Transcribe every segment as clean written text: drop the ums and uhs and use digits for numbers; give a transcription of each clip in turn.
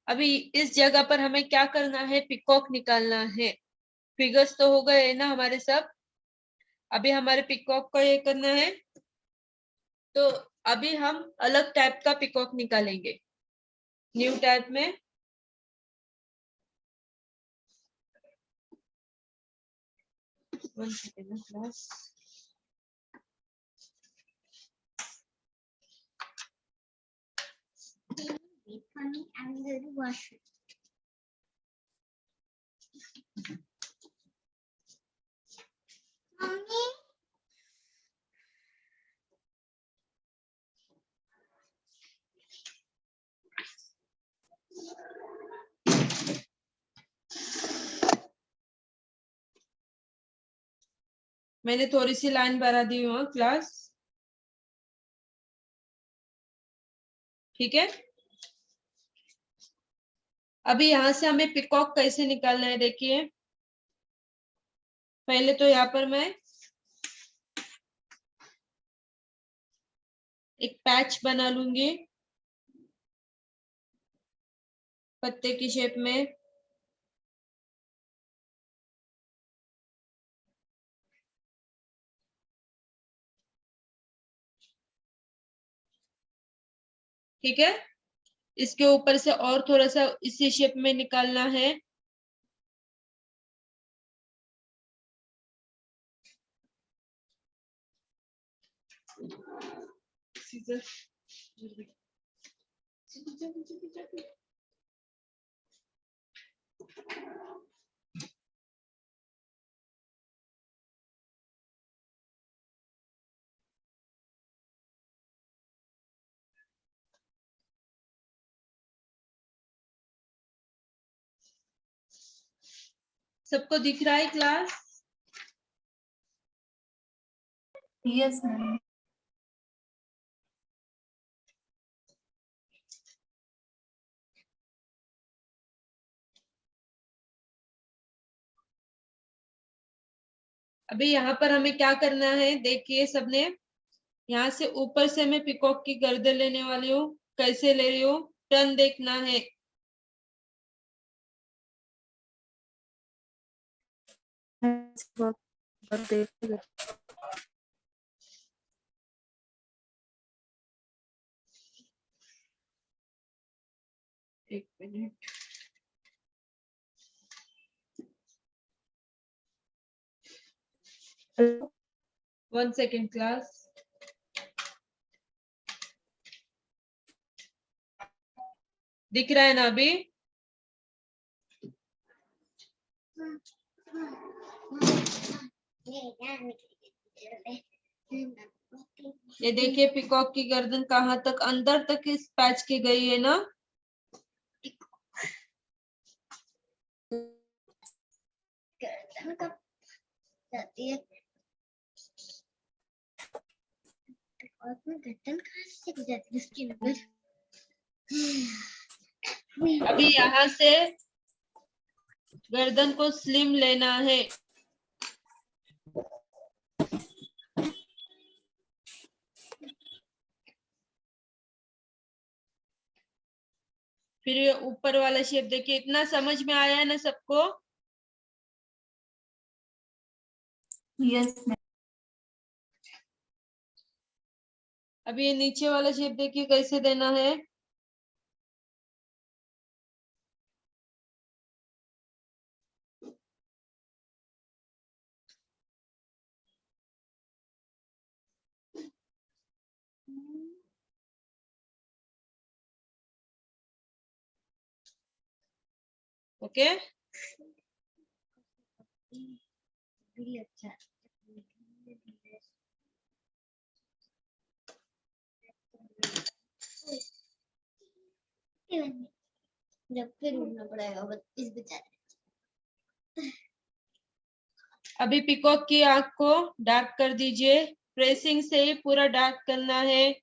अभी इस जगह पर हमें क्या करना है, पिकॉक निकालना है। फिगर्स तो हो गए ना हमारे सब। अभी हमारे पिकॉक को ये करना है, तो अभी हम अलग टाइप का पिकॉक निकालेंगे, न्यू टाइप में। One second class. मैंने थोड़ी सी लाइन बढ़ा दी हूँ क्लास, ठीक है। अभी यहाँ से हमें पिकॉक कैसे निकालना है, देखिए। पहले तो यहाँ पर मैं एक पैच बना लूंगी पत्ते की शेप में। ठीक है, इसके ऊपर से और थोड़ा सा इसी शेप में निकालना है। सबको दिख रहा है क्लास? Yes ma'am. अभी यहाँ पर हमें क्या करना है, देखिए सबने। यहाँ से ऊपर से मैं पिकॉक की गर्दन लेने वाली हूँ। कैसे ले रही हूँ, टर्न देखना है। एक मिनट, वन सेकेंड क्लास। दिख रहा है ना अभी? ये देखिए पिकॉक की गर्दन कहाँ तक अंदर तक इस पैच की गई है ना। जाती है और मैं गर्दन कहाँ से गुजरती है उसकी नजर। अभी यहाँ से गर्दन को स्लिम लेना है। फिर ये ऊपर वाला शेप देखिए, इतना समझ में आया है ना सबको? Yes ma'am. अभी ये नीचे वाला शेप देखिए कैसे देना है। ओके, अच्छा जब फिर उड़ना पड़ेगा इस बेचारे। अभी पिकॉक की आंख को डार्क कर दीजिए, प्रेसिंग से ही पूरा डार्क करना है।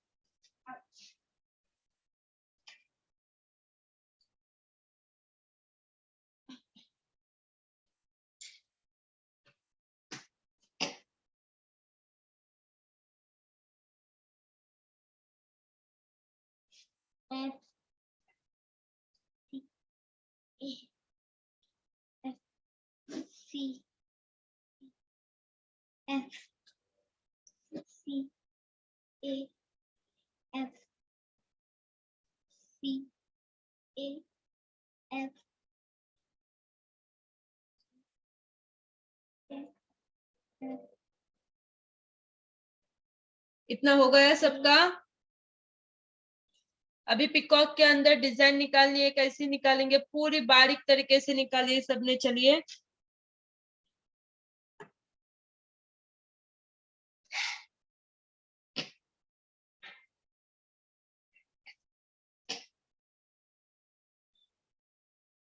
F C F C A F C A F इतना हो गया सबका। अभी पिकॉक के अंदर डिजाइन निकालनी है, कैसे निकालेंगे? पूरी बारीक तरीके से निकालिए सबने। चलिए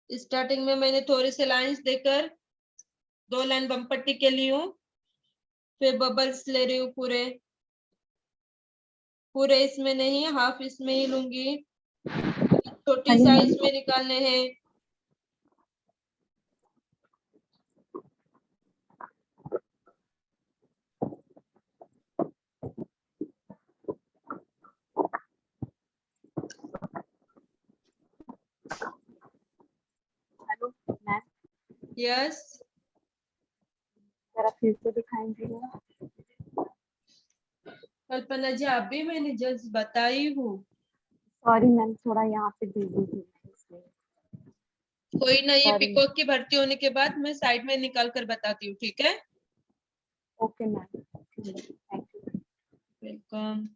स्टार्टिंग में मैंने थोड़े से लाइंस देकर 2 लाइन बम पट्टी के ली हूँ, फिर बबल्स ले रही हूँ पूरे पूरे इसमें नहीं, हाफ इसमें ही लूंगी। छोटी साइज में निकालने हैं। हेलो मैम, यस, जरा फिर से दिखाएंगे। कल्पना जी आप भी, मैंने जस्ट बताई हूँ। सॉरी मैम, थोड़ा यहाँ पे बिजी थी इसलिए। कोई ना, ये Sorry. पिकॉक की भर्ती होने के बाद मैं साइड में निकाल कर बताती हूँ, ठीक है? Okay ma'am, thank you. Welcome.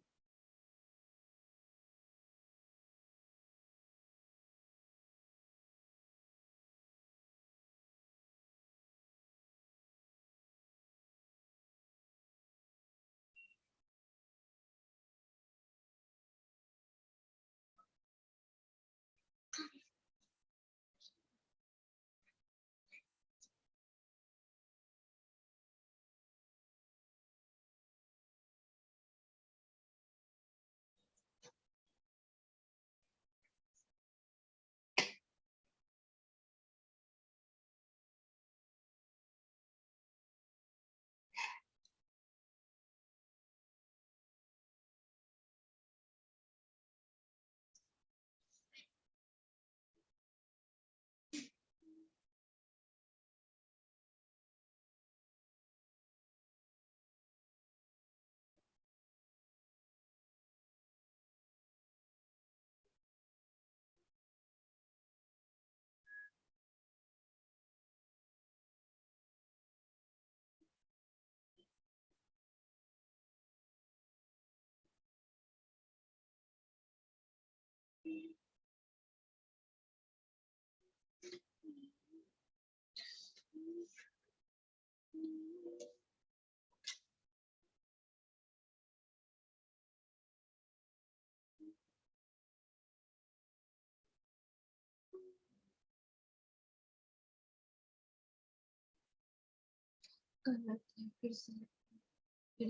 फिर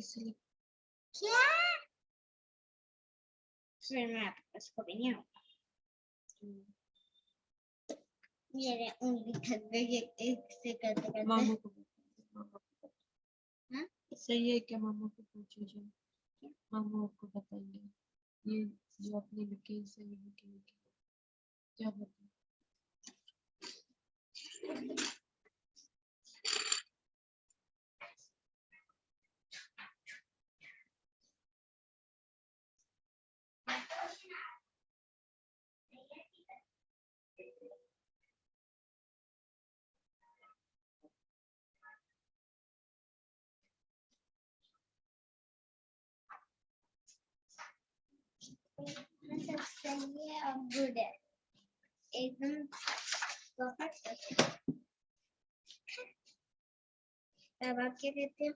से क्या? फिर मैं आपके पास कभी नहीं आऊंगा। मेरे उंगली थक गई है एक से करते करते। मामू को हाँ? सही है क्या? मामू को पूछो जो मामू आपको बताएंगे। ये जो आपने लिखे सही लिखे क्या बताए? सब सही है और गुड है, एकदम परफेक्ट। अब आप क्या कहते हैं?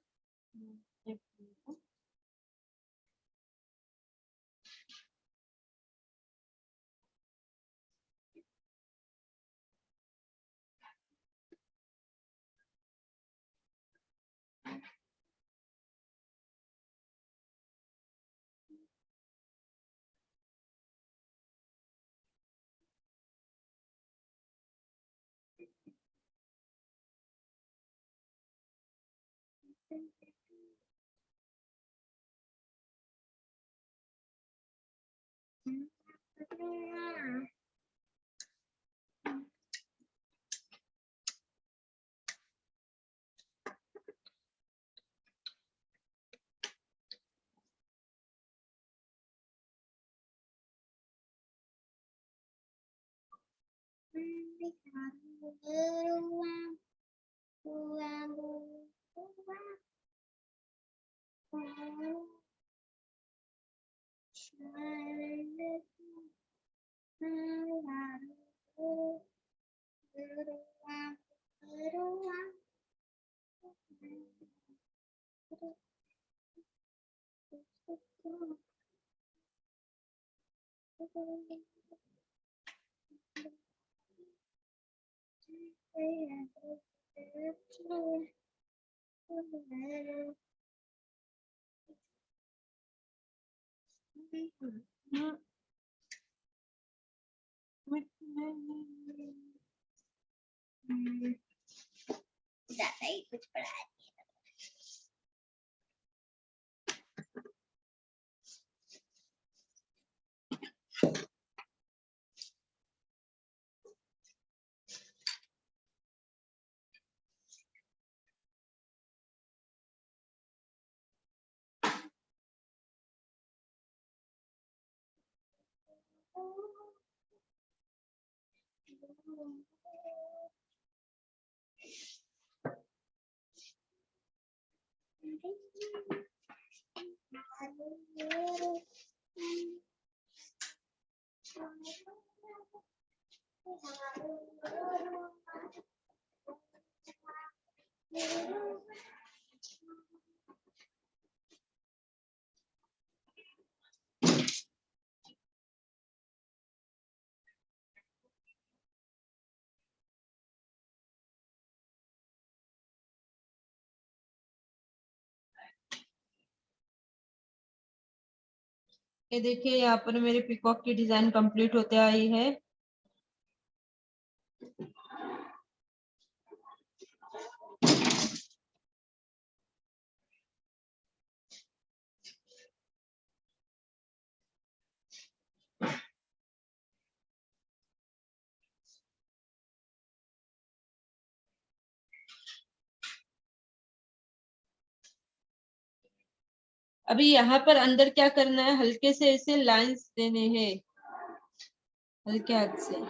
ज्यादा ही कुछ पढ़ा है। ये देखिए यहाँ पर मेरे पिकॉक की डिजाइन कंप्लीट होते आई है। अभी यहाँ पर अंदर क्या करना है, हल्के से ऐसे लाइंस देने हैं, हल्के हाथ से।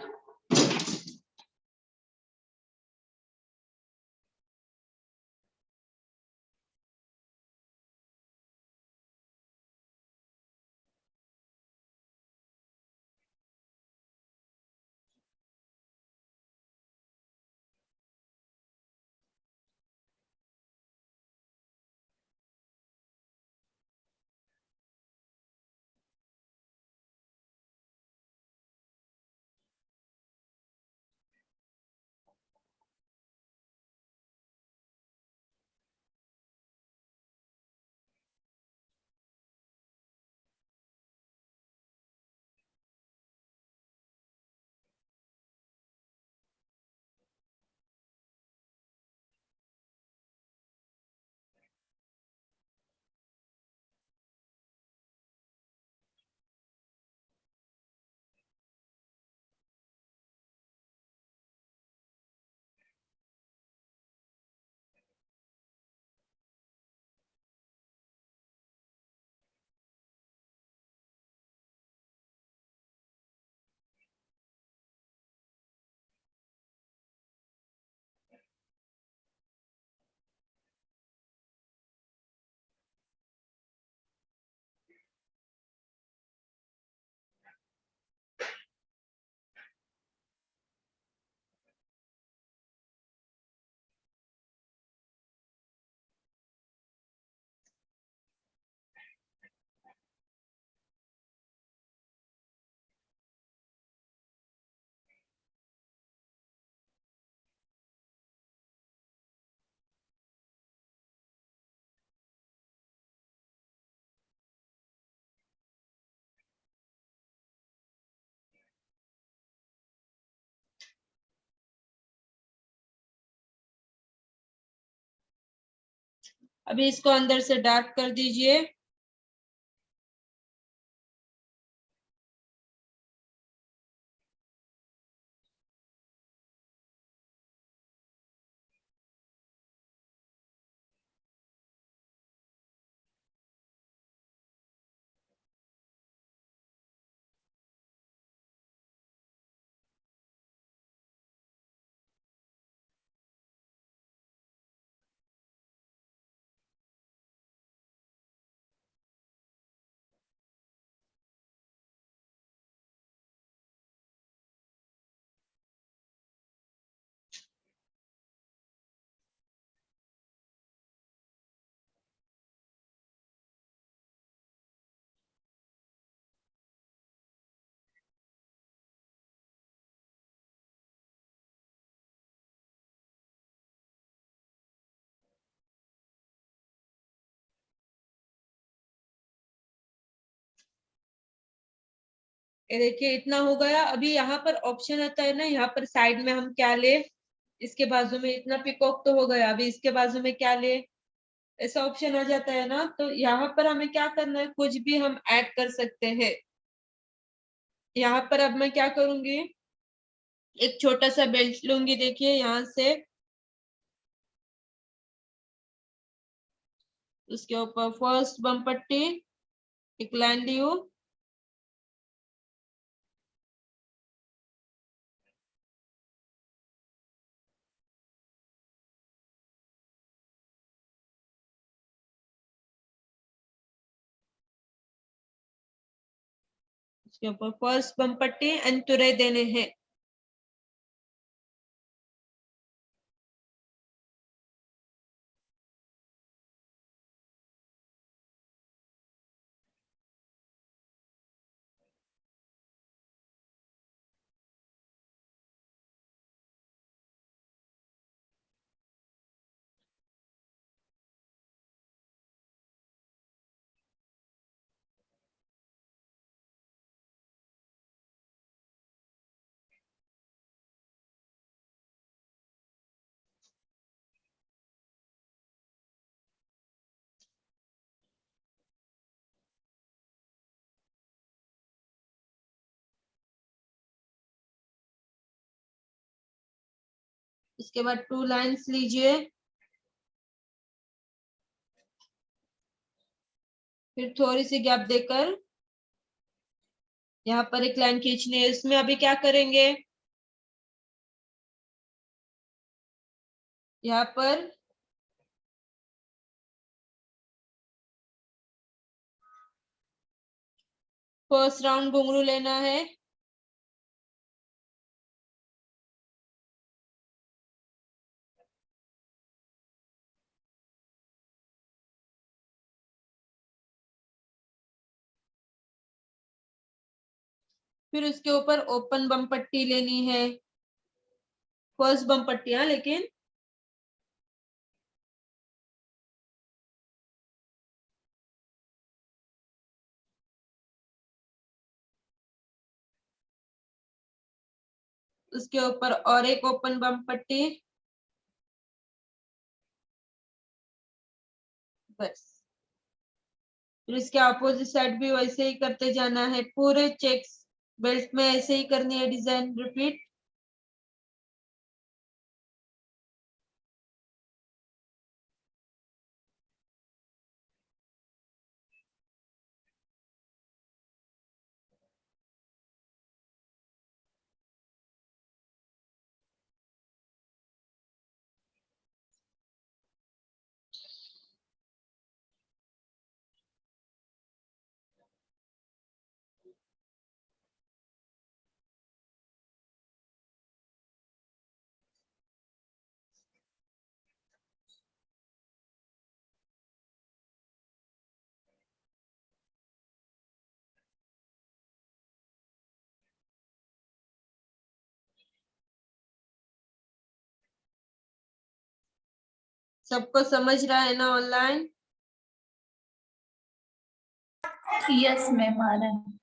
अभी इसको अंदर से डार्क कर दीजिए। ये देखिए इतना हो गया। अभी यहाँ पर ऑप्शन आता है ना, यहाँ पर साइड में हम क्या ले, इसके बाजू में इतना पिकॉक तो हो गया, अभी इसके बाजू में क्या ले, ऐसा ऑप्शन आ जाता है ना। तो यहाँ पर हमें क्या करना है, कुछ भी हम ऐड कर सकते हैं। यहाँ पर अब मैं क्या करूंगी, एक छोटा सा बेल्ट लूंगी, देखिए यहाँ से उसके ऊपर फर्स्ट बम पट्टी, एक लाइन ली हूँ, उसके ऊपर फर्स्ट बम पट्टी एंड तुरई देने हैं। इसके बाद 2 लाइन्स लीजिए, फिर थोड़ी सी गैप देकर यहाँ पर एक लाइन खींचनी है। इसमें अभी क्या करेंगे, यहाँ पर फर्स्ट राउंड घुंघरू लेना है, फिर उसके ऊपर ओपन बम पट्टी लेनी है, फर्स्ट बम पट्टी, हाँ लेकिन उसके ऊपर और एक ओपन बम पट्टी, बस। फिर इसके अपोजिट साइड भी वैसे ही करते जाना है, पूरे चेक्स बेल्ट में ऐसे ही करनी है डिजाइन, रिपीट। सबको समझ रहा है ना ऑनलाइन? यस मैम, आ रहा है।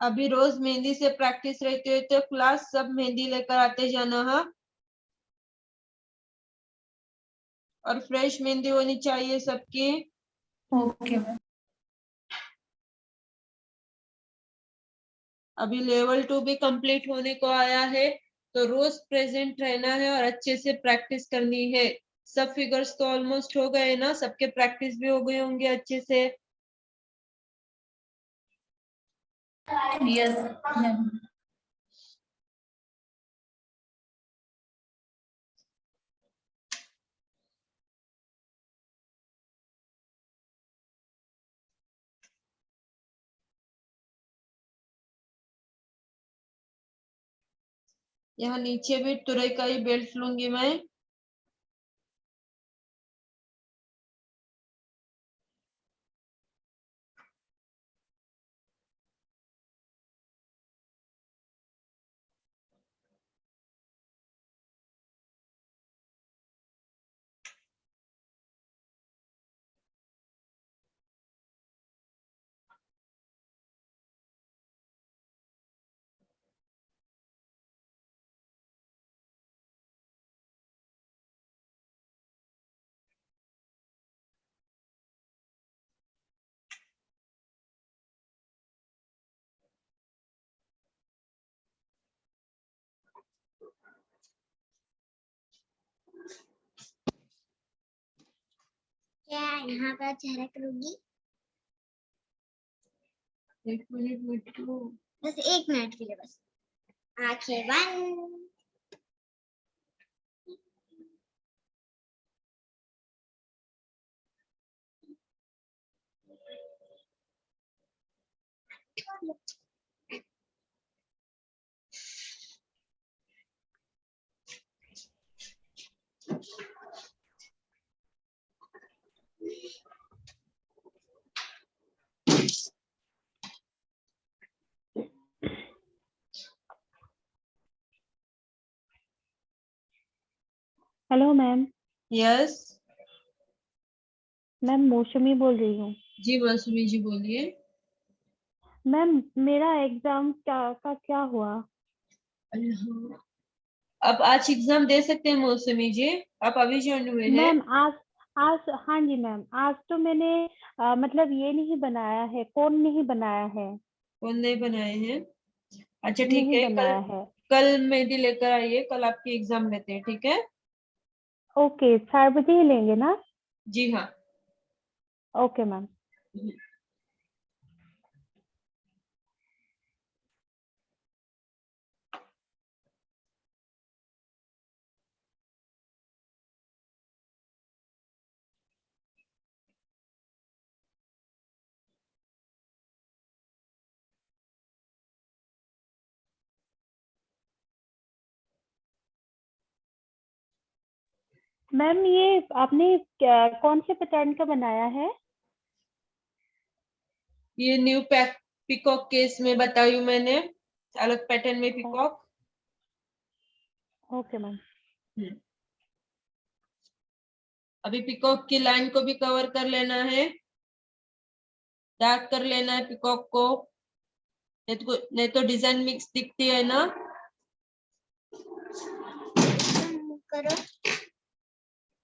अभी रोज मेहंदी से प्रैक्टिस रहती है तो क्लास सब मेहंदी लेकर आते जाना, हाँ। और फ्रेश मेहंदी होनी चाहिए सबकी। Okay ma'am. अभी लेवल 2 भी कंप्लीट होने को आया है, तो रोज प्रेजेंट रहना है और अच्छे से प्रैक्टिस करनी है। सब फिगर्स तो ऑलमोस्ट हो गए ना, सबके प्रैक्टिस भी हो गए होंगे अच्छे से। Yes ma'am. यहाँ नीचे भी तुरई का ही बेल्ट लूंगी मैं। क्या यहाँ पर चेहरा करूंगी? 1 मिनट वेट करो। बस 1 मिनट के लिए, बस आंखें बंद। Hello ma'am. यस। मैम मौसमी बोल रही हूँ। जी मौसमी जी बोलिए। मैम मेरा एग्जाम क्या हुआ? अरे हाँ, आप आज एग्जाम दे सकते हैं मौसमी जी, आप अभी ज्वाइन हुए हैं। मैम आज आज हाँ जी मैम, आज तो मैंने मतलब ये नहीं बनाया है, कौन नहीं बनाया है। कौन नहीं बनाए हैं? अच्छा ठीक नहीं है, कल बनाया है। कल मेहंदी लेकर आइए, कल आपकी एग्जाम लेते हैं, ठीक है। ओके, 4 बजे ही लेंगे ना? जी हाँ। Okay ma'am. मैम ये आपने कौन से पैटर्न का बनाया है? ये न्यू पैक पिकॉक केस में बताई हूँ मैंने, अलग पैटर्न में पिकॉक। Okay ma'am. अभी पिकॉक की लाइन को भी कवर कर लेना है, डार्क कर लेना है पिकॉक को, नहीं तो डिजाइन मिक्स दिखती है ना। करो।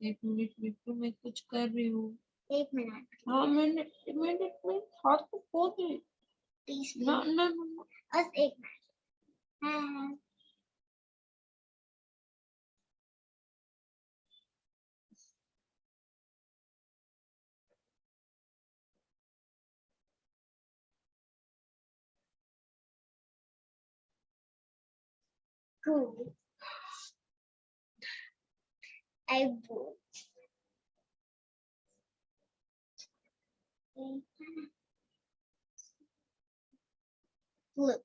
1 मिनट वेट करो, मैं कुछ कर रही हूँ। 1 मिनट। हाँ मैंने हाथ को खो दे। प्लीज ना ना ना। बस 1 मिनट। हाँ। Cool. I would. Look.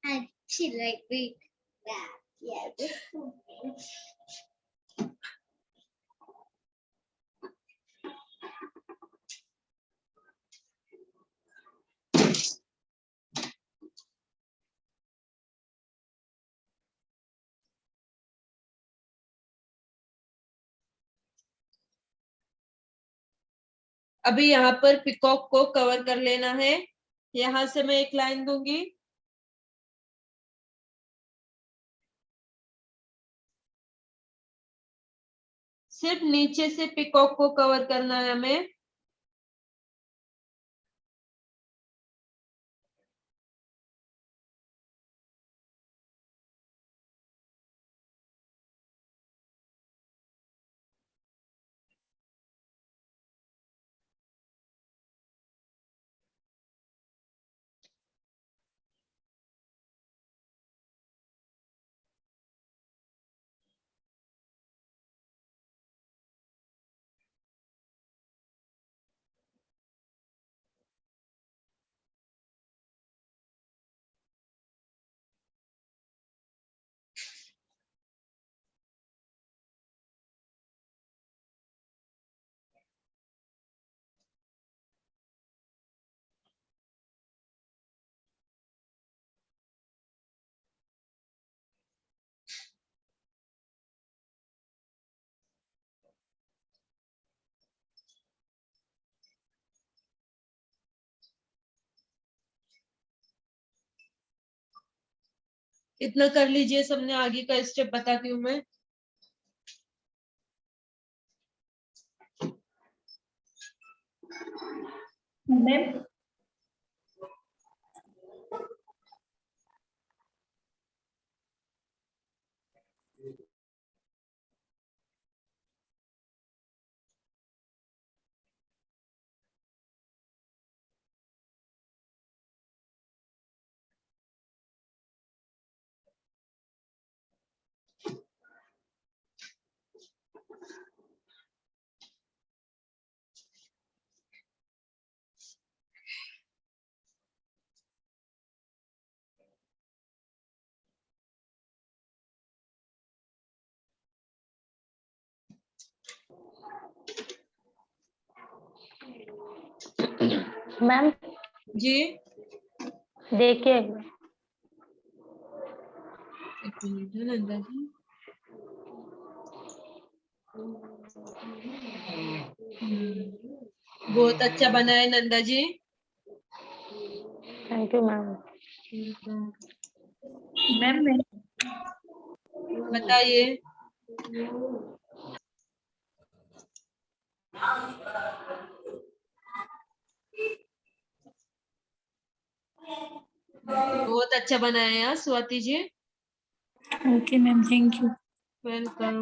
I she like read that. Yeah, this one. अभी यहाँ पर पिकॉक को कवर कर लेना है, यहाँ से मैं एक लाइन दूंगी, सिर्फ नीचे से पिकॉक को कवर करना है हमें। इतना कर लीजिए सबने, आगे का स्टेप बताती हूँ मैं। मैम मैम जी देखिए, एक मिनट है नंदा जी। बहुत अच्छा बना है Nanda ji. Thank you ma'am. Ma'am मैं बताइए। बहुत अच्छा बनाया है यार Swati ji. Okay ma'am, thank you. Welcome.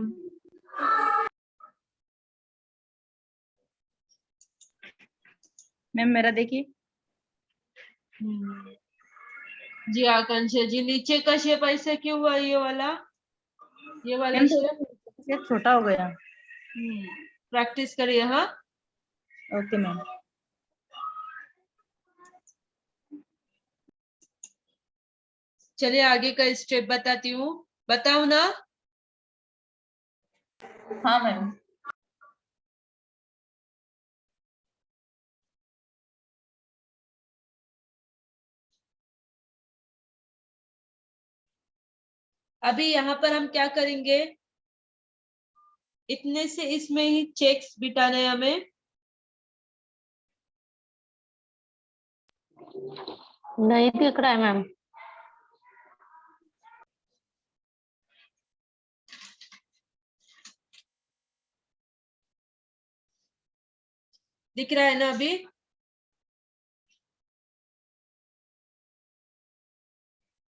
Ma'am मेरा देखिए। जी आकांक्षा जी, नीचे का शेप ऐसे क्यों हुआ ये वाला मैम थोड़ा शेप? शेप छोटा हो गया। प्रैक्टिस करिए। हाँ ओके मैम। चलिए आगे का स्टेप बताती हूँ, बताओ ना। हाँ मैम। अभी यहाँ पर हम क्या करेंगे, इतने से इसमें ही चेक्स बिठाने हैं हमें। नहीं दिख रहा है मैम। दिख रहा है ना अभी?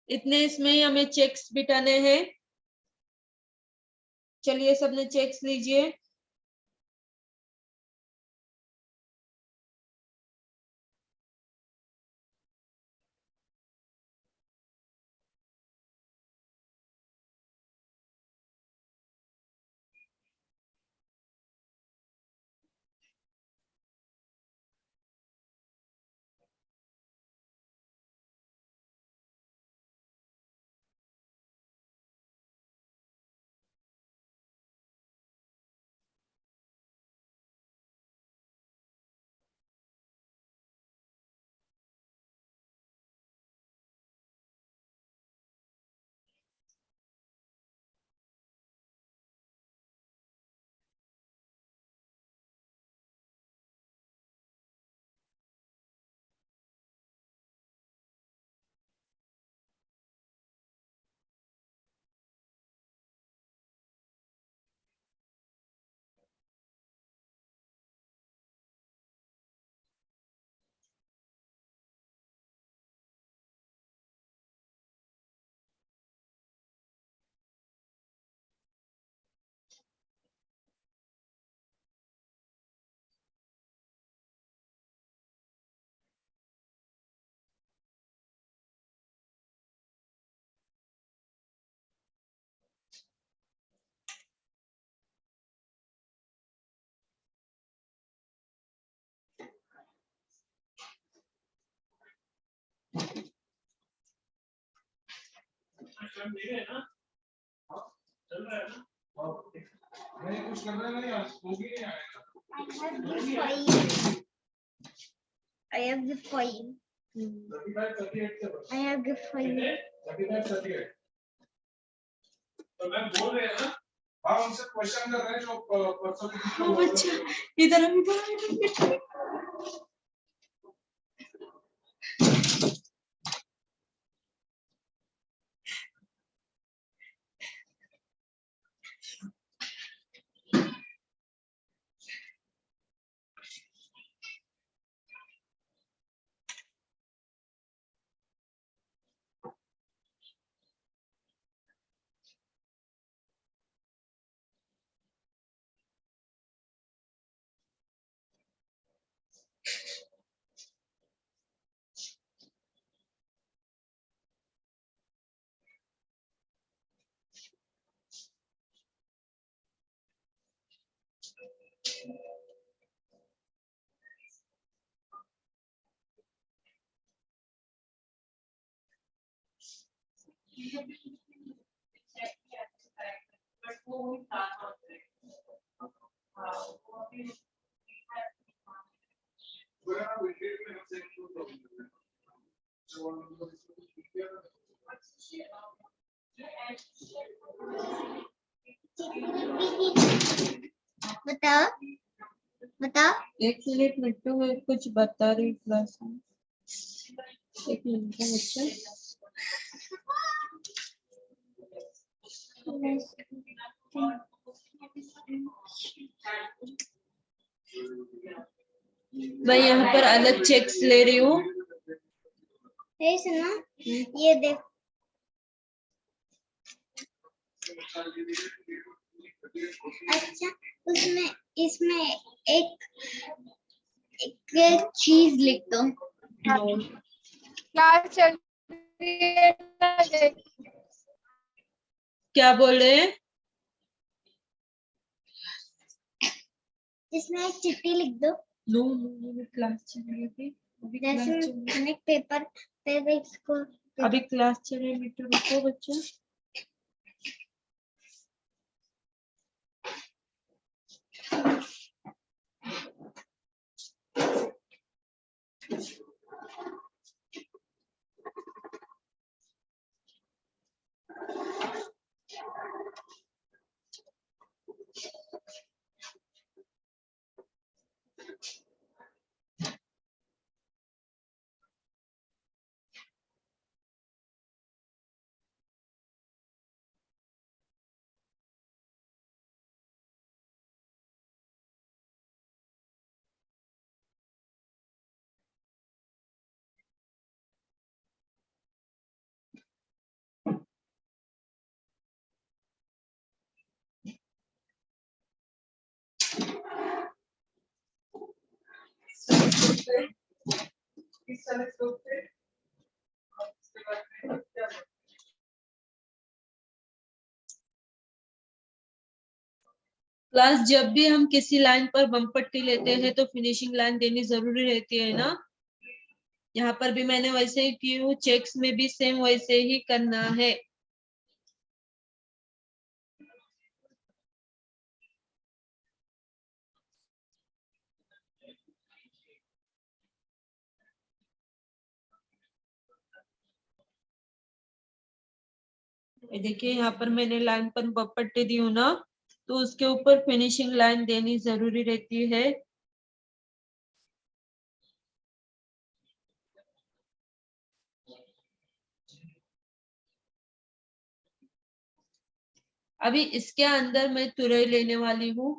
इतने इसमें ही हमें चेक्स बिठाने हैं। चलिए सबने चेक्स लीजिए। I have the foil. I have the foil. तो मैम बोल रहे हैं ना, हाँ उनसे क्वेश्चन कर रहे हैं जो परसों हाँ बच्चा इधर हम इधर बताओ बताओ। एक मिनट मिट्टू में कुछ बता रही क्लास में। एक मिनट का बच्चा मैं यहाँ पर अलग चेक्स ले रही हूँ। हे सुनो, ये देख। अच्छा, उसमें इसमें एक चीज लिख दो। क्लास चल रही है ना, क्या बोल रहे हैं? इसमें एक चिट्ठी लिख दो। नो नो नो क्लास चल रही है अभी क्लास जैसे चल रही है। मैंने पेपर पे इसको अभी क्लास चल रही है मिट्टू रुको बच्चा। क्लास जब भी हम किसी लाइन पर बम पट्टी लेते हैं तो फिनिशिंग लाइन देनी जरूरी रहती है ना। यहाँ पर भी मैंने वैसे ही की हूँ, चेक्स में भी सेम वैसे ही करना है। ये देखिए यहाँ पर मैंने लाइन पर बम पट्टी दी हूँ ना, तो उसके ऊपर फिनिशिंग लाइन देनी जरूरी रहती है। अभी इसके अंदर मैं तुरई लेने वाली हूँ।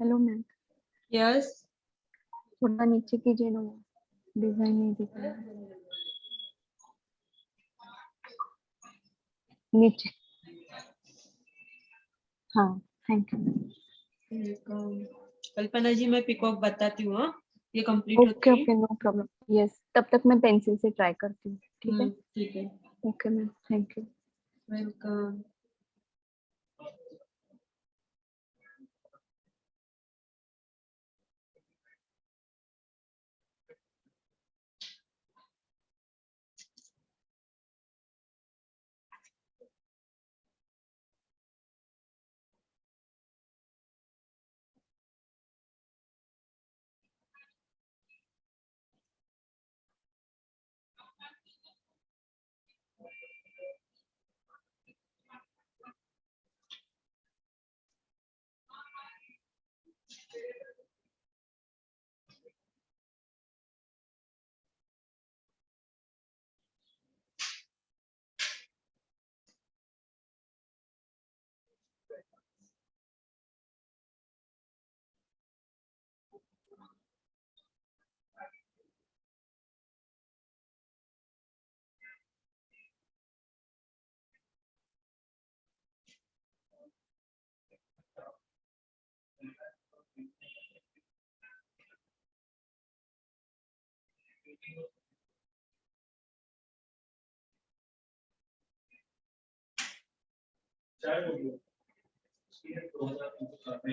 हेलो मैम, यस थोड़ा नीचे कीजिए ना, वो डिजाइन नहीं दिख रहा है। नीचे, हाँ, थैंक यू। कल्पना जी, मैं पिकॉक बताती हूँ। हाँ, ये कंप्लीट होती ओके है। Okay, no problem. यस, तब तक मैं पेंसिल से ट्राई करती हूँ। ठीक है, ठीक है। Okay ma'am, thank you. Welcome. चाहे वो भी हो। इसलिए 2003 में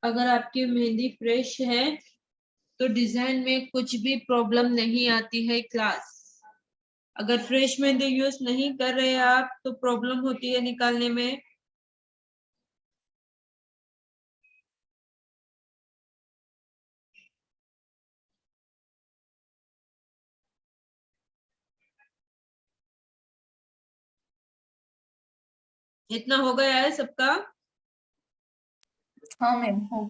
अगर आपकी मेहंदी फ्रेश है तो डिजाइन में कुछ भी प्रॉब्लम नहीं आती है क्लास। अगर फ्रेश मेहंदी यूज नहीं कर रहे आप तो प्रॉब्लम होती है निकालने में। इतना हो गया है सबका? हाँ मैम हो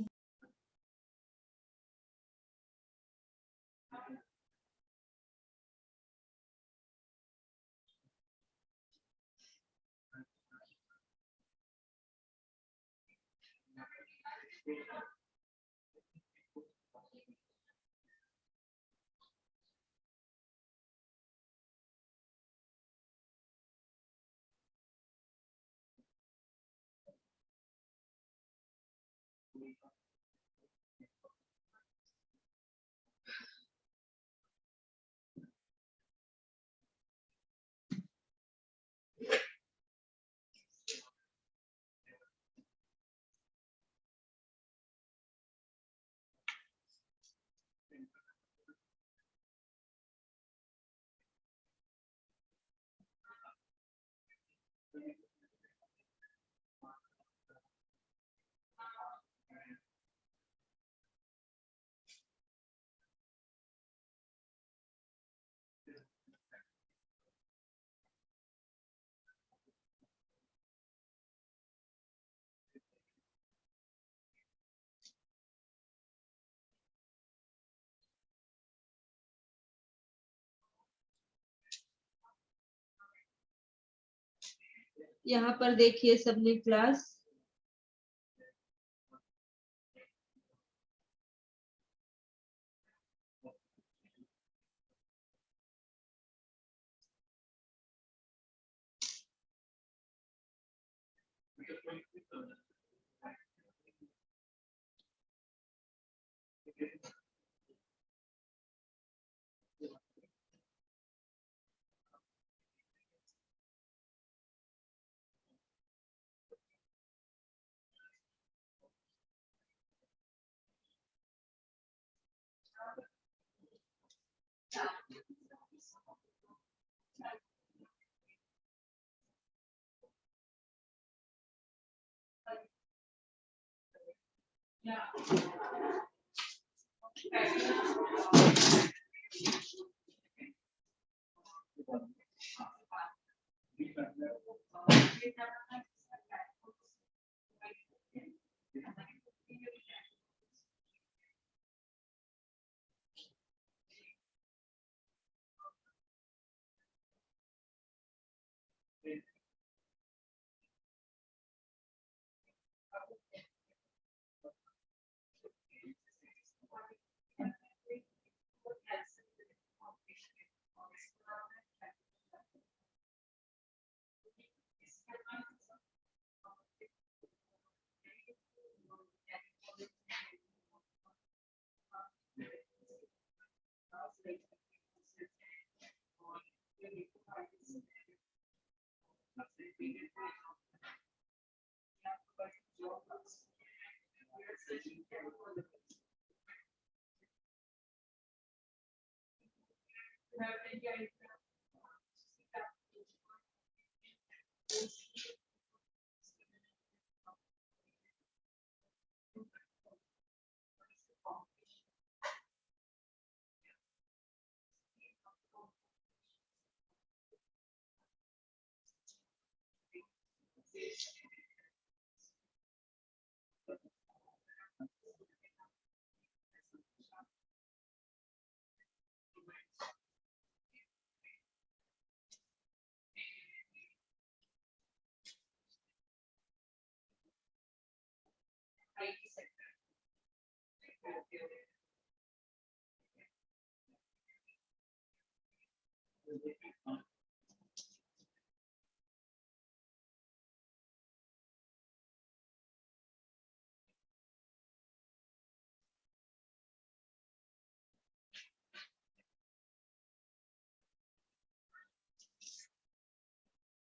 यहाँ पर देखिए सबने class.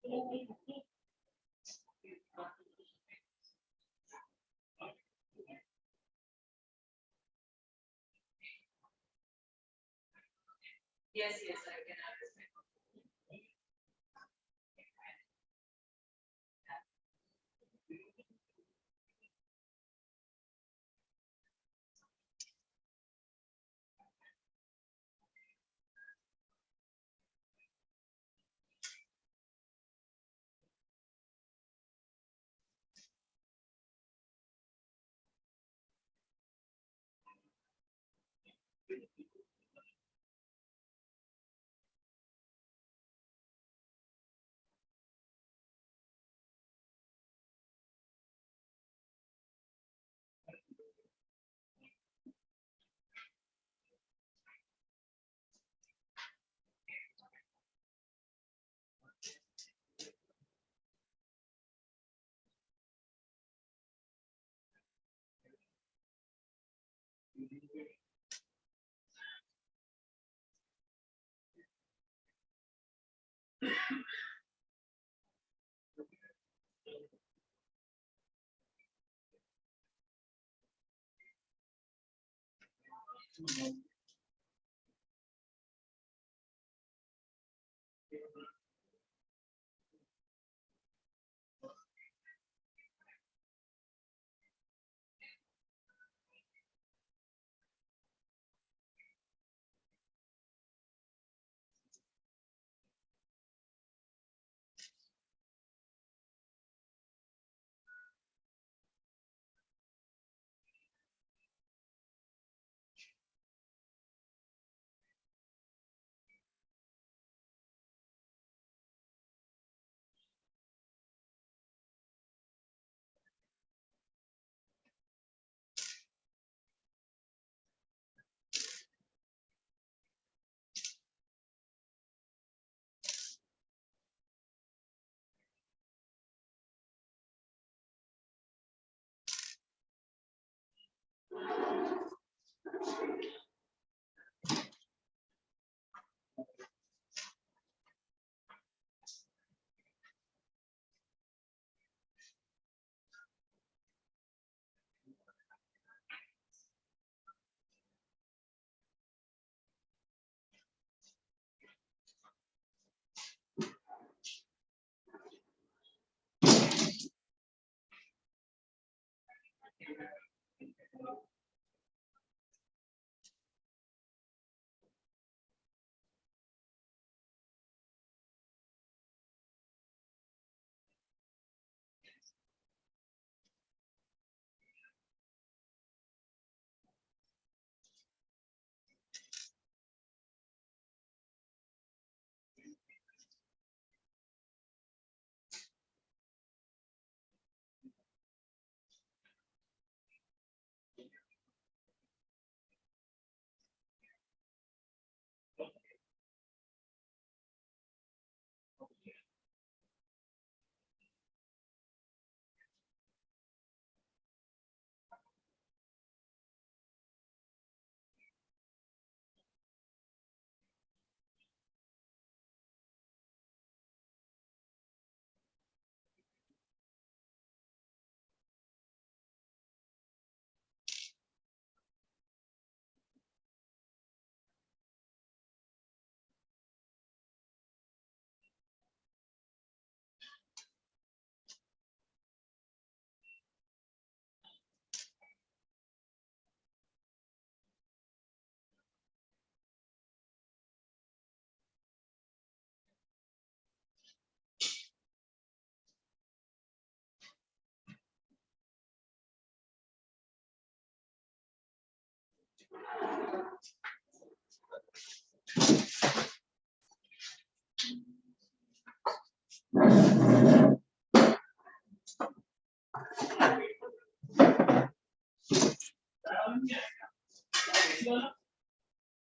Yes, yes, I can understand.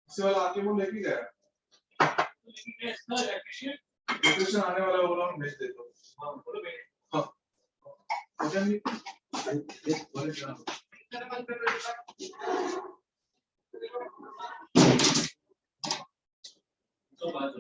इससे वाला आके वो लेके गया इलेक्ट्रिशियन आने वाला बोला मैं भेज देता हूँ हाँ हो जाएंगे तो बात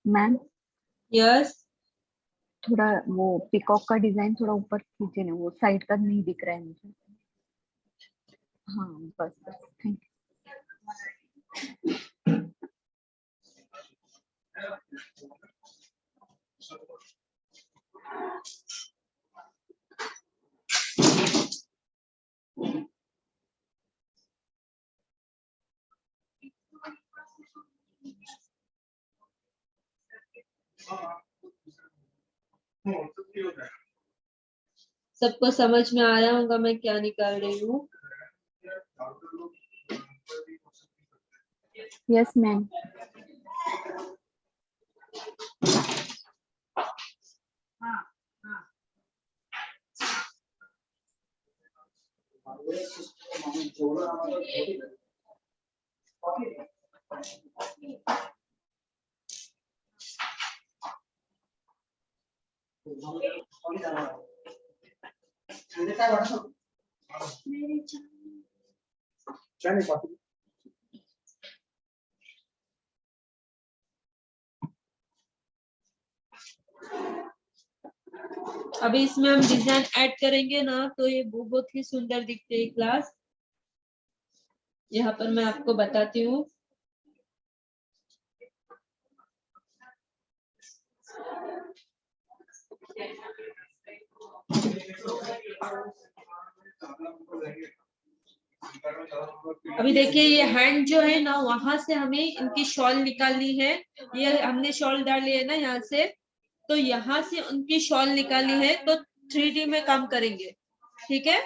मैम यस, थोड़ा वो पिकॉक का डिजाइन थोड़ा ऊपर खींचे ना, वो साइड का नहीं दिख रहा है मुझे। हाँ बस बस, थैंक सबको समझ में आया होगा मैं क्या निकाल रही हूँ। यू। Yes ma'am. अभी इसमें हम डिजाइन ऐड करेंगे ना तो ये बहुत ही सुंदर दिखते हैं क्लास। यहाँ पर मैं आपको बताती हूँ। अभी देखिए ये हैंड जो है ना, वहां से हमें इनकी शॉल निकालनी है। ये हमने शॉल डाल ली है ना यहाँ से, तो यहाँ से उनकी शॉल निकालनी है, तो 3D में काम करेंगे, ठीक है।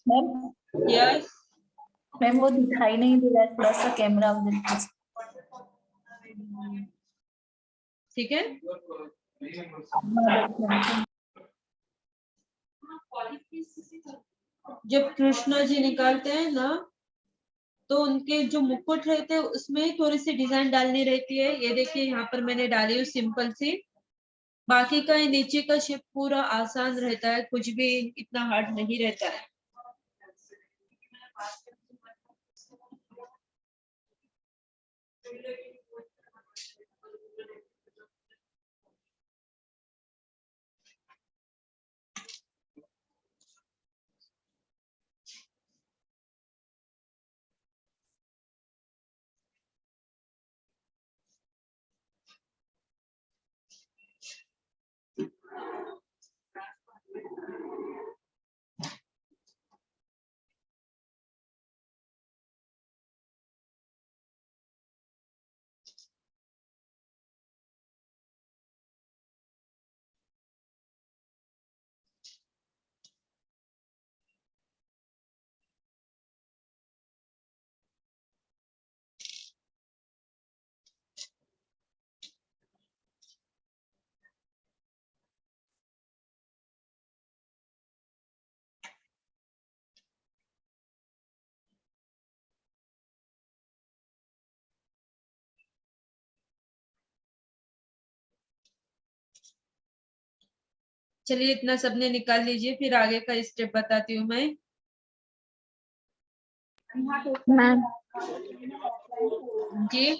मैम यस, मैम वो दिखाई नहीं दे रहा है, थोड़ा सा कैमरा उधर कीजिए। ठीक है। जब कृष्णा जी निकालते हैं ना, तो उनके जो मुकुट रहते हैं उसमें थोड़ी सी डिजाइन डालनी रहती है। ये देखिए यहाँ पर मैंने डाली हूँ सिंपल सी। बाकी का ये नीचे का शेप पूरा आसान रहता है, कुछ भी इतना हार्ड नहीं रहता है। चलिए इतना सबने निकाल लीजिए, फिर आगे का स्टेप बताती हूँ मैं। मैम जी,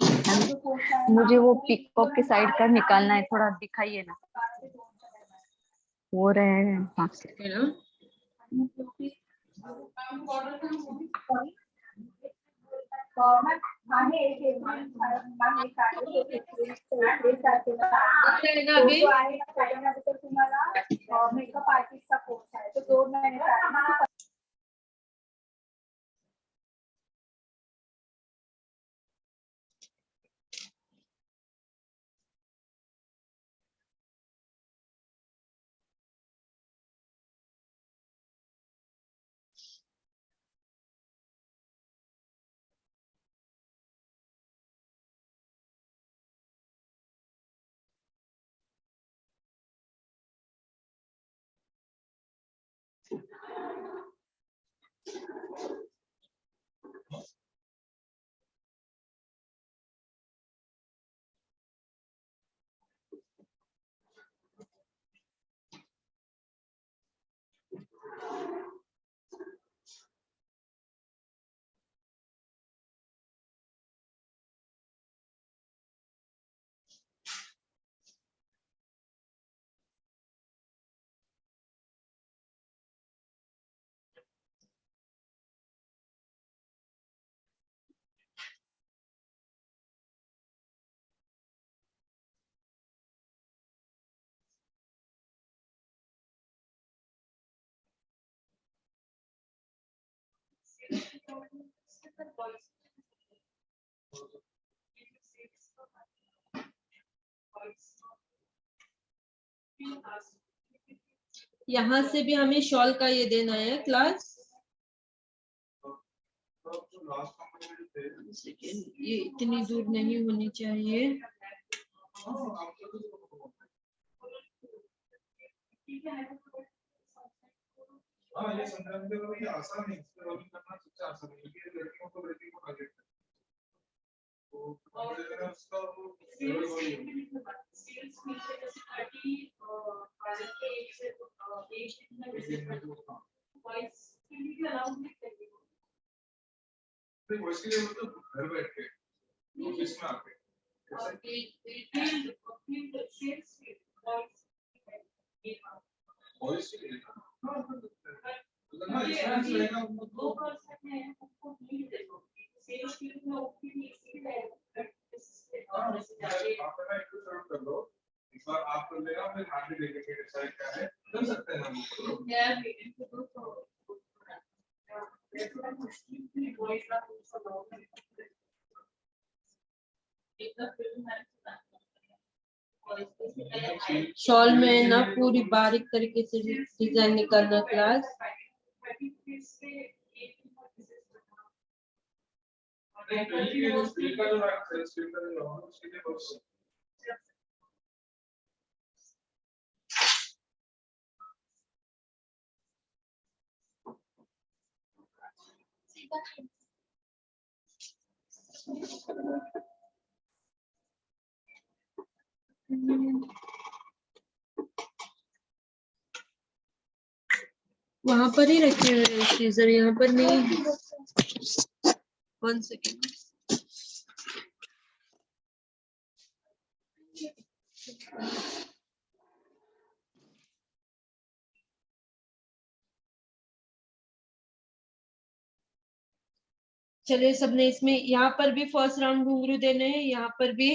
मुझे वो पिकॉक के साइड का निकालना है, थोड़ा दिखाइए ना। हो रहे हैं हाँ। है ना। है ना अभी मेकअप आर्टिस्ट का कोर्स है तो 2 महीने यहाँ से भी हमें शॉल का ये देना है क्लास। ये इतनी दूर नहीं होनी चाहिए। हाँ ये संक्रांति का ये आसान है, इसमें रोलिंग करना सबसे आसान है, क्योंकि लड़कियों को टारगेट है। तो उसका वो वॉइस के लिए मतलब घर बैठ के ऑफिस में आके वॉइस के लिए ना एक्सपीरियंस रहेगा उनको। आप ना एक सर्व कर लो, इस बार आप कर लेना, फिर आगे देखेंगे फिर डिसाइड क्या है, कर सकते हैं हम। शॉल में ना पूरी बारीक तरीके से डिजाइन निकालना क्लास। वहां पर ही रखे हुए हैं सीजर, यहाँ पर नहीं। 1 सेकेंड। चलिए सबने इसमें यहाँ पर भी फर्स्ट राउंड घुंघरू देने हैं, यहाँ पर भी,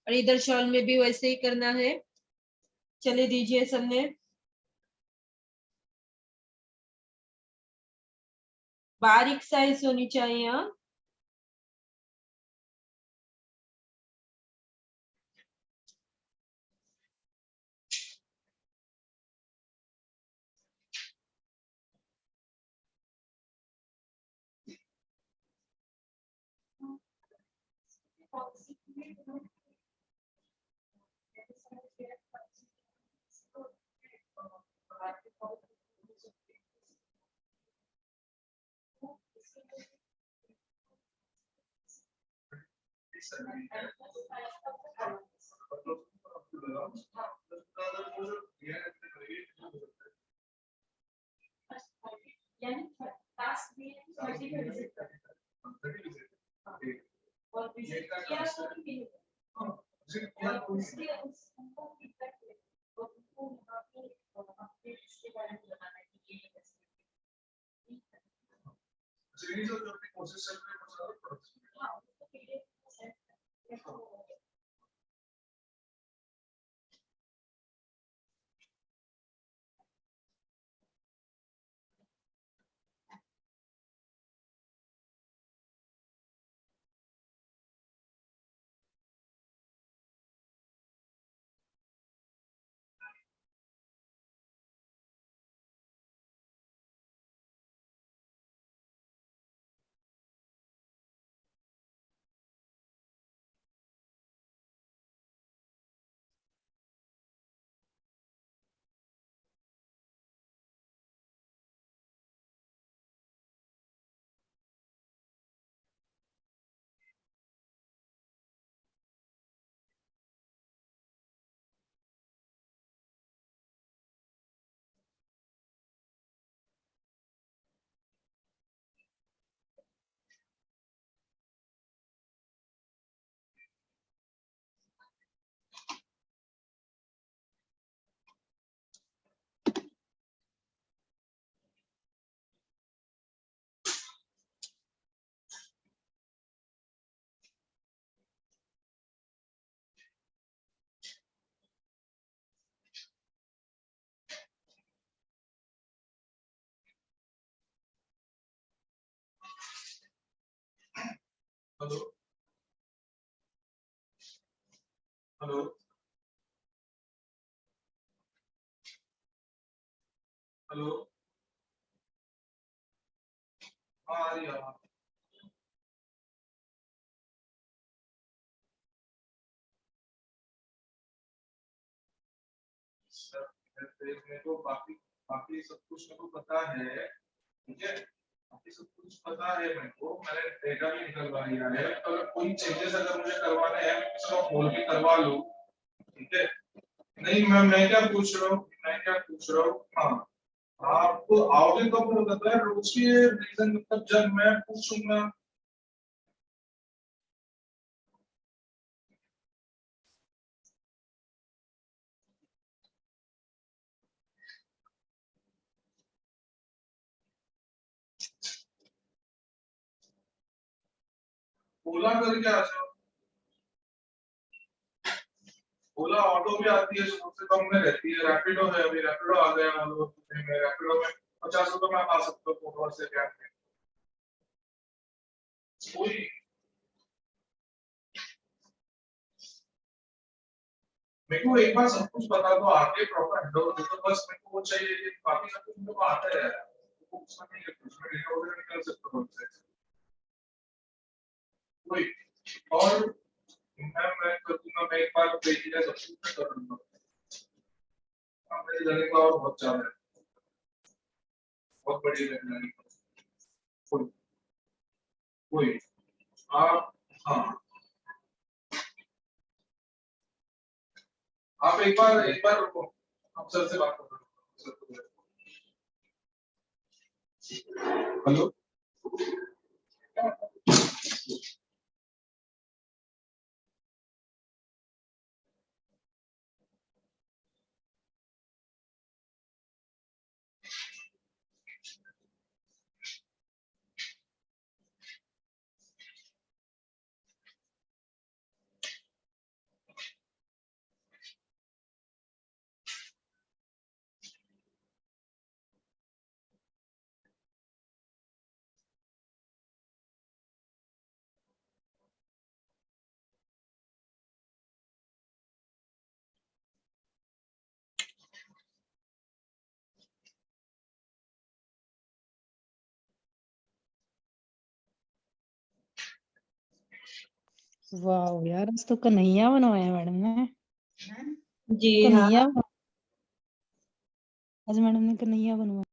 और इधर शॉल में भी वैसे ही करना है। चलिए दीजिए सबने। बारीक साइज होनी चाहिए। हाँ सीरीज और जो भी कोर्सेज चल रहे हैं हेलो हेलो हेलो, हाँ आ रही है आवाज। सर, मेरे को बाकी बाकी सब कुछ मेरे को पता है, ठीक है, बाकी सब कुछ पता है मेरे को, मैंने डेटा भी निकलवा लिया है। अगर कोई चेंजेस अगर मुझे करवाने हैं, मैं किसी को बोल के करवा लूँ, ठीक है। नहीं मैं क्या पूछ रहा हूँ, हाँ, आप आओगे तो फिर बताया रोज की रीजन, मतलब जब मैं पूछूंगा। ओला करके आ जाओ, ओला ऑटो भी आती है, सबसे कम में रहती है। रैपिडो है, अभी रैपिडो आ गया में, रैपिडो में 50 रुपए में आप आ सकते हो फोटो से कैब में। कोई मेरे को एक बार सब कुछ बता दो, आके प्रॉपर हैंडओवर दे दो, बस मेरे को वो चाहिए कि बाकी सब कुछ मेरे को आता है, तो उसमें नहीं है कुछ, मैं डेटा वगैरह निकाल सकता हूँ उससे। कोई और मैं कर दूंगा, मैं एक बार भेजिए सब कुछ कर दूंगा। मेरे जाने का और बहुत ज्यादा है, बहुत बड़ी लगने है। कोई कोई आप, हाँ, आप एक बार रुको, आप सर से बात करो। हेलो, वाह यार, आज तो कन्हैया बनवाया मैडम ने। जी हाँ, कन्हैया आज मैडम ने कन्हैया बनवाया।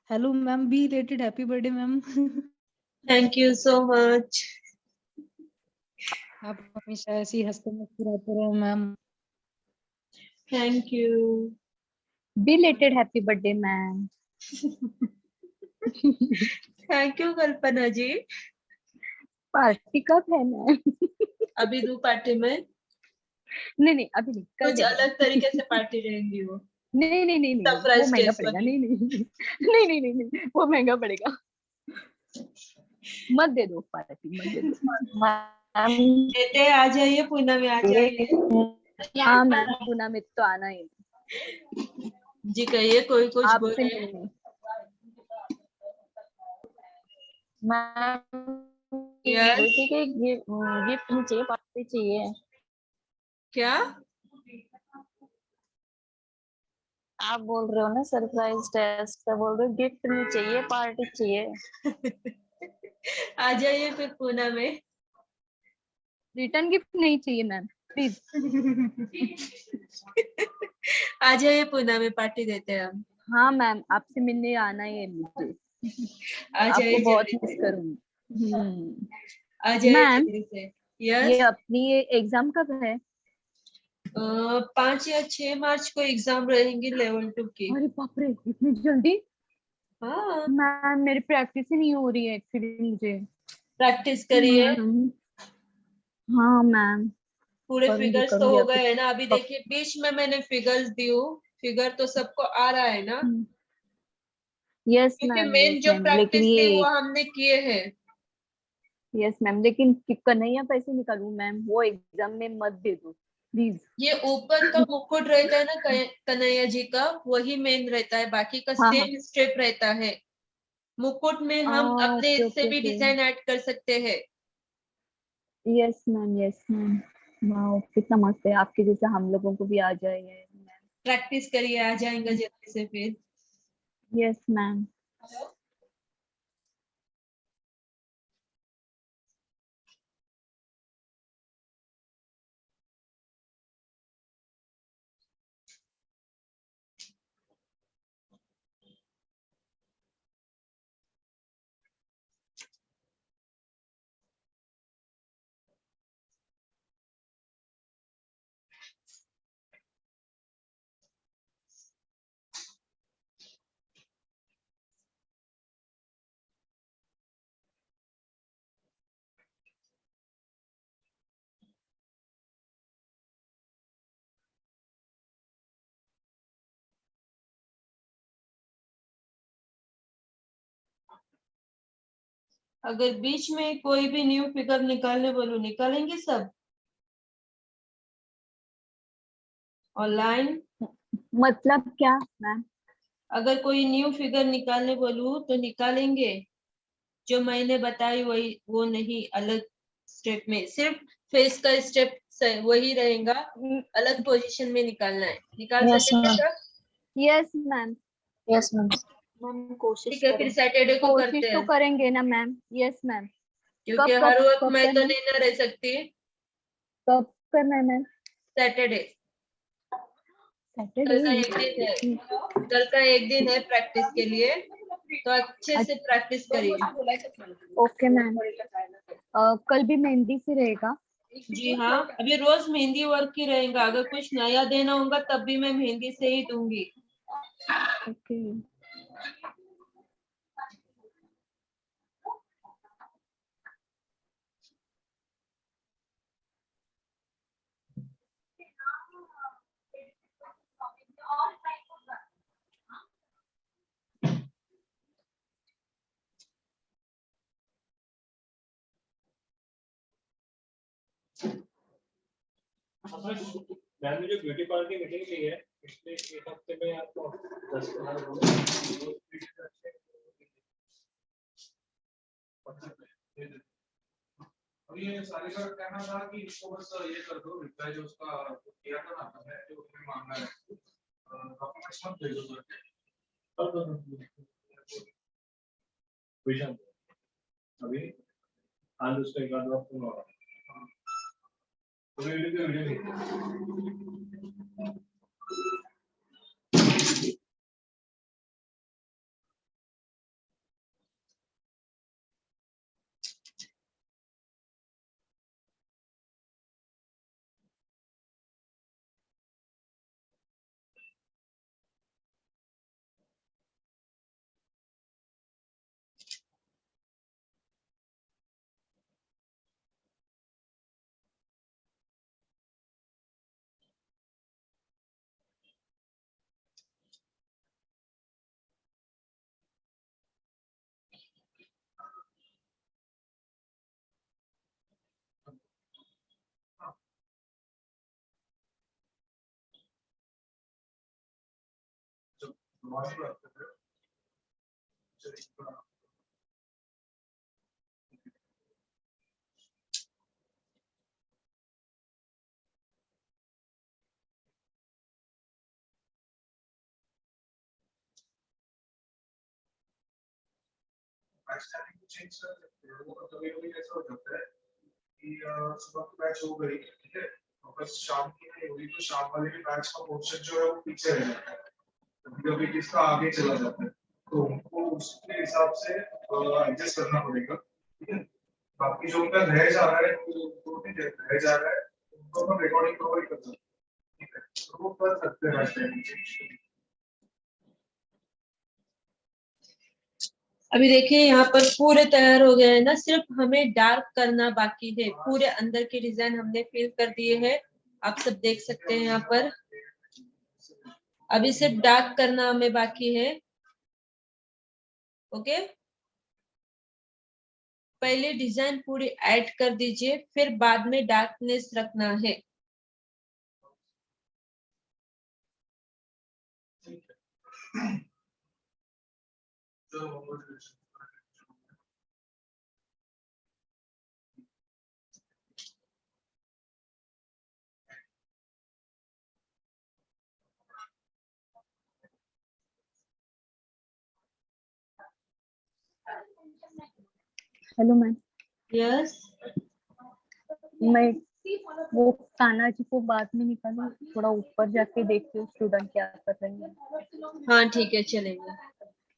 Hello ma'am, belated happy birthday ma'am. Thank you so much. आप हमेशा ऐसे ही हंसते मुस्कुराते रहो ma'am. Thank you. Belated happy birthday ma'am. Thank you Kalpana ji. Party कब है मैम? अभी दो पार्टी में नहीं अभी नहीं, कल कुछ देंगे। अलग तरीके से पार्टी रहेंगी वो, नहीं, वो सरप्राइज महंगा केस पड़ेगा। वाली। नहीं, वो महंगा पड़ेगा। मत दे दो पार्टी, मत दे दो मैम। देते आ जाइए, पूना में आ जाइए। हाँ मैम, पूना में तो आना ही जी कहिए, कोई कुछ बोल आपसे रहे हैं? मिलने। मैम Yes, बोलती कि गिफ्ट नहीं चाहिए, पार्टी चाहिए। क्या? आप बोल रहे हो ना सरप्राइज टेस्ट, तो बोल रहे हो गिफ्ट नहीं चाहिए, पार्टी चाहिए। आ जाइए फिर पूना में। रिटर्न गिफ्ट नहीं चाहिए मैम, प्लीज। आ जाइए, पूना में पार्टी देते हैं हम। हाँ मैम, आपसे मिलने आना ही है मुझे, आ जाइए आपको बहुत जल्दी मिस से। करूंगी। आ जाइए मैम जल्दी से। ये यस, अपनी एग्जाम कब है? 5 या 6 मार्च को एग्जाम रहेंगी लेवल 2 की। अरे बाप रे, इतनी जल्दी? हाँ, मैम मेरी प्रैक्टिस ही नहीं हो रही है एक्चुअली मुझे। प्रैक्टिस करिए। हाँ मैम, पूरे करूंगी फिगर्स तो करूंगी हो अब गए हैं ना? अभी तो। देखिए बीच में मैंने फिगर्स दी हूँ, फिगर तो सबको आ रहा है ना? यस क्योंकि मैम, मेन यस जो मैम, लेकिन प्रैक्टिस थी ये वो हमने किए हैं। यस मैम, लेकिन कन्हैया पैसे निकालू मैम, वो एग्जाम में मत दे दो प्लीज। ये ऊपर का मुकुट रहता है ना कन्हैया जी का, वही मेन रहता है, बाकी का हाँ हाँ, सेम स्टेप रहता है। मुकुट में हम अपने ओके इससे ओके भी ओके, डिजाइन ऐड कर सकते हैं। Yes ma'am, yes ma'am. वाह कितना मस्त है, आपके जैसे हम लोगों को भी आ जाएगा मैम। प्रैक्टिस करिए, आ जाएंगे जल्दी से फिर। Yes ma'am. अगर बीच में कोई भी न्यू फिगर निकालने बोलो, निकालेंगे सब? और लाइन, मतलब क्या मैम? अगर कोई न्यू फिगर निकालने बोलूं तो निकालेंगे? जो मैंने बताई वही, वो नहीं, अलग स्टेप में, सिर्फ फेस का स्टेप वही रहेगा, अलग पोजीशन में निकालना है। निकाल यस सकेंगे मैम, सब? Yes ma'am. Yes ma'am. Ma'am कोशिश ठीक है, फिर करें। सैटरडे को कोशिश करते तो हैं, करेंगे ना मैम। Yes ma'am. क्योंकि कब हर कब वक्त कब मैं तो करना है? नहीं ना रह सकती। कब करना है मैम? सैटरडे, कल का एक दिन है, सैटरडे। कल का एक दिन है प्रैक्टिस के लिए, तो अच्छे से प्रैक्टिस करिए। Okay ma'am. कल भी मेहंदी से रहेगा? जी हाँ, अभी रोज मेहंदी वर्क ही रहेगा, अगर कुछ नया देना होगा तब भी मैं मेहंदी से ही दूंगी। ओके। मैंने जो ब्यूटी पार्लर की मीटिंग ली है, पिछले एक हफ्ते में आपको 10-15 और ये सारे का कहना था कि इसको बस ये कर दो, रिप्लाई जो उसका किया था ना मैंने, जो उसने मांगा है डॉक्यूमेंट्स मत भेजो करके विजन अभी आज उसका एक आध वक्त हुआ तो वीडियो नहीं हमारी बात कर रहे हो चलिए टाइमिंग को चेंज कर सकते हैं। वो कभी कभी ऐसा हो जाता है कि सुबह की बैच हो गई, ठीक है, और बस शाम की नहीं हुई तो शाम वाले के बैच का पोर्शन जो है वो पीछे रह जाता है, कभी कभी किसका आगे चला जाता है, तो उनको उसके हिसाब से एडजस्ट करना पड़ेगा, ठीक है। बाकी जो उनका रह जा रहा है, दो दिन रह जा रहा है, उनको हम रिकॉर्डिंग प्रोवाइड कर सकते हैं, ठीक है, तो वो कर सकते हैं टाइमिंग चेंज। अभी देखिए यहाँ पर पूरे तैयार हो गए हैं ना, सिर्फ हमें डार्क करना बाकी है, पूरे अंदर के डिजाइन हमने फिल कर दिए हैं, आप सब देख सकते हैं यहाँ पर। अभी सिर्फ डार्क करना हमें बाकी है। ओके, पहले डिजाइन पूरी ऐड कर दीजिए, फिर बाद में डार्कनेस रखना है। हेलो मैम, यस, मैं वो तानाजी को बाद में निकालूं, थोड़ा ऊपर जाके देखती हूँ स्टूडेंट क्या कर रहे हैं। हाँ ठीक है, चलेगा।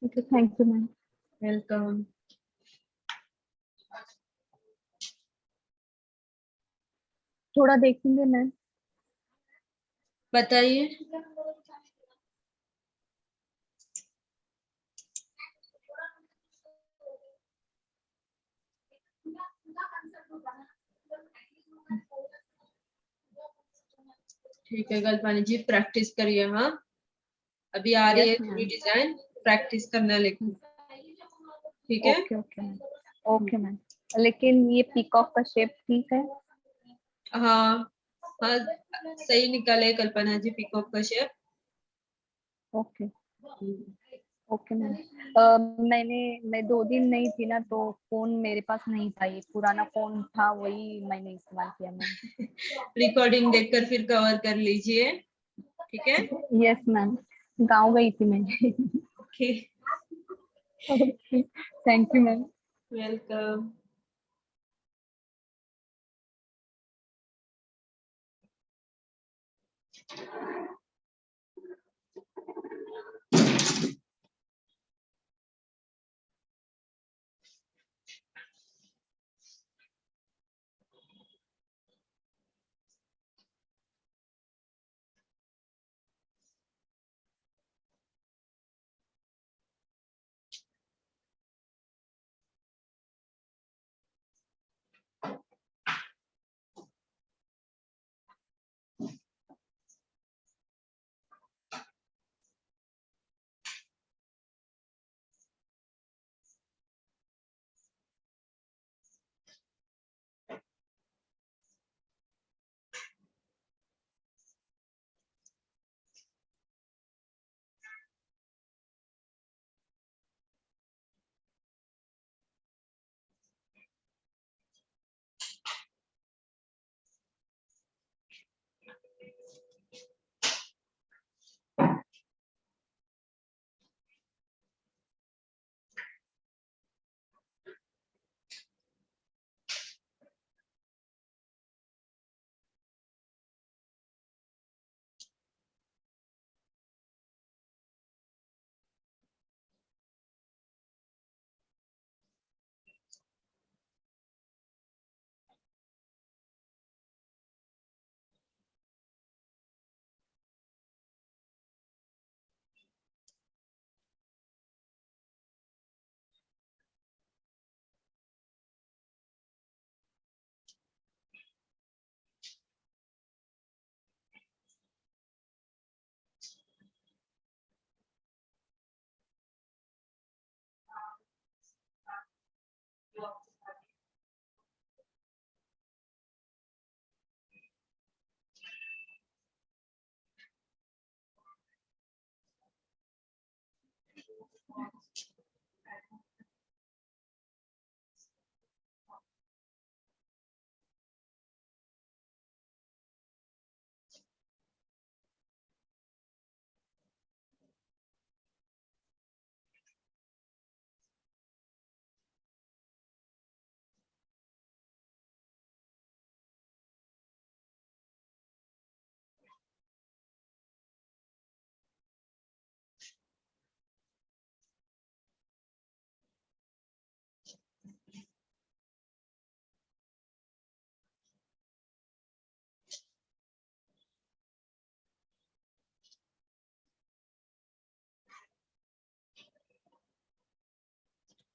ठीक है, थैंक यू मैम। वेलकम। थोड़ा देखेंगे मैम। बताइए। ठीक है कल्पना जी, प्रैक्टिस करिए। हाँ, अभी आ रही है यस थोड़ी मैम। डिजाइन, प्रैक्टिस करना, लेकिन ठीक है। Okay okay ma'am. Okay ma'am, लेकिन ये पीकॉक का शेप ठीक है? हाँ हाँ, सही निकाले कल्पना जी पीकॉक का शेप। Okay okay ma'am. मैं 2 दिन नहीं थी ना, तो फोन मेरे पास नहीं था, ये पुराना फोन था, वही मैंने इस्तेमाल किया मैम। रिकॉर्डिंग देखकर फिर कवर कर लीजिए, ठीक है। यस मैम, गाँव गई थी मैं। Okay, okay, thank you ma'am. Welcome.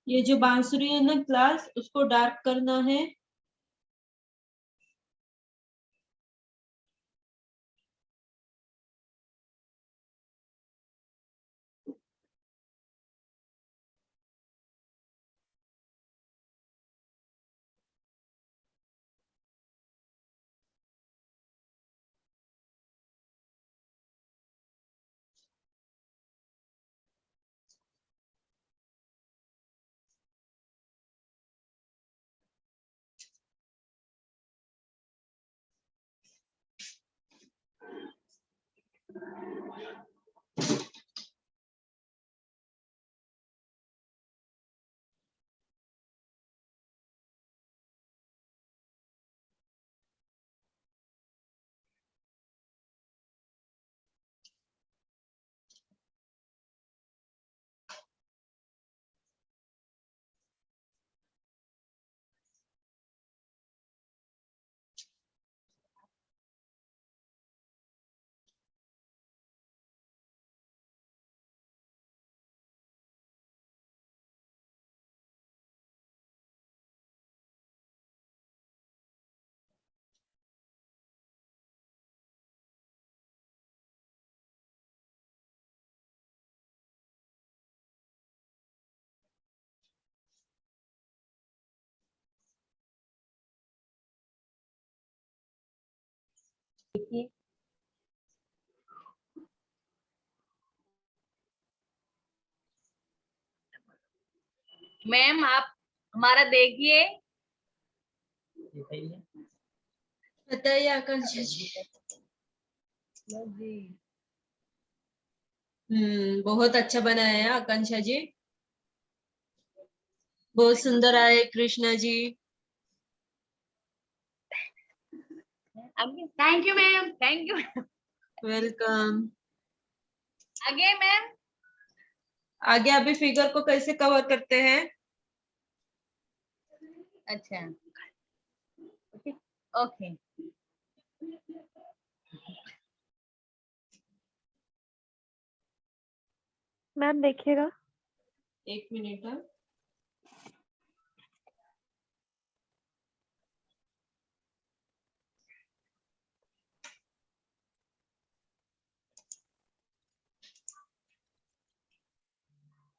ये जो बांसुरी है ना क्लास, उसको डार्क करना है। मैम आप हमारा देखिए। बताइए आकांक्षा जी। बहुत अच्छा बनाया है आकांक्षा जी, बहुत सुंदर आए Krishna ji. Thank you ma'am, thank you. Welcome. आगे मैम। आगे अभी फिगर को कैसे कवर करते हैं? अच्छा ओके। मैम देखिएगा। एक मिनट।